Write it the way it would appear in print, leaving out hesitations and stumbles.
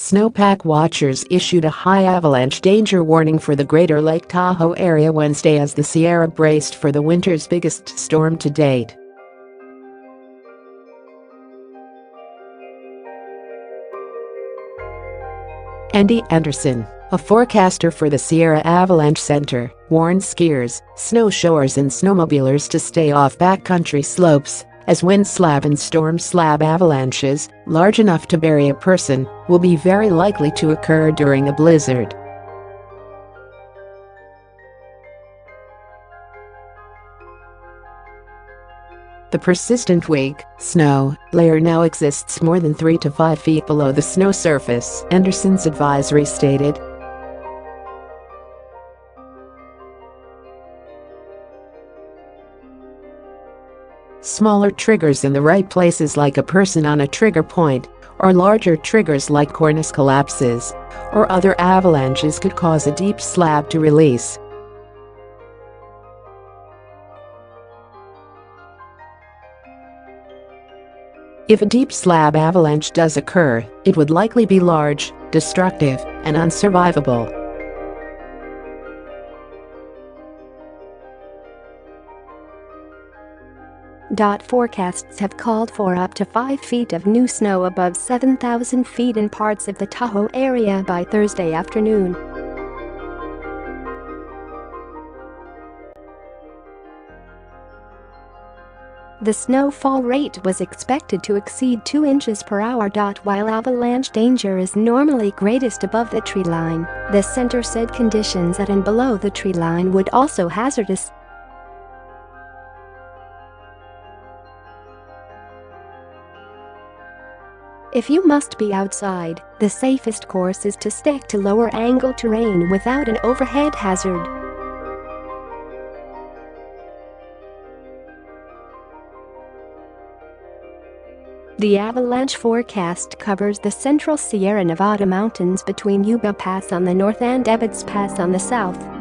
Snowpack watchers issued a high avalanche danger warning for the greater Lake Tahoe area Wednesday as the Sierra braced for the winter's biggest storm to date. Andy Anderson, a forecaster for the Sierra Avalanche Center, warned skiers, snowshoers and snowmobilers to stay off backcountry slopes, as wind slab and storm slab avalanches, large enough to bury a person, will be very likely to occur during a blizzard. The persistent wake, snow, layer now exists more than 3 to 5 feet below the snow surface, Anderson's advisory stated. Smaller triggers in the right places like a person on a trigger point, or larger triggers like cornice collapses, or other avalanches could cause a deep slab to release. If a deep slab avalanche does occur, it would likely be large, destructive, and unsurvivable. Forecasts have called for up to 5 feet of new snow above 7,000 feet in parts of the Tahoe area by Thursday afternoon. The snowfall rate was expected to exceed 2 inches per hour. While avalanche danger is normally greatest above the tree line, the center said conditions at and below the tree line would also hazardous. If you must be outside, the safest course is to stick to lower angle terrain without an overhead hazard. The avalanche forecast covers the central Sierra Nevada mountains between Yuba Pass on the north and Ebbets Pass on the south.